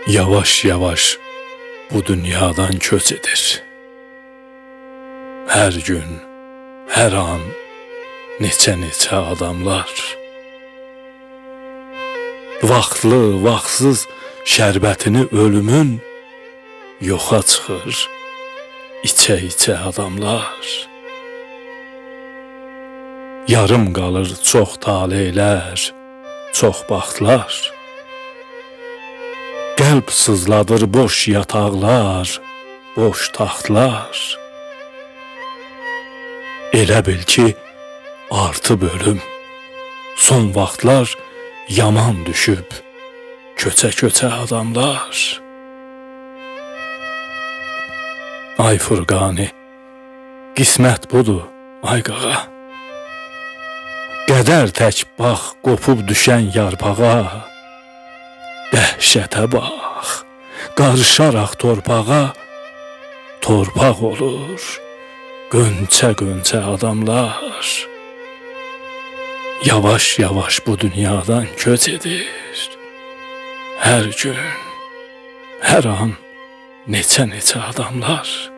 Yavaş yavaş bu dünyadan köç edir. Her gün, her an neçə adamlar. Vaxtlı, vaxtsız şərbətini ölümün yoxa çıxır içə adamlar. Yarım qalır çox taleylər, çox baxtlar. Qəlb sızladır boş yataqlar, boş taxtlar. Elə bil ki, artıb ölüm, son vaxtlar yaman düşüb, köçə adamlar. Ay Furqani, qismət budur, ay qağa. Qədər tək bax, qopub düşən yarpağa, dəhşətə bax, qarışaraq torpağa, torpaq olur, qönçə adamlar. Yavaş yavaş bu dünyadan köç edir. Hər gün, hər an neçə adamlar.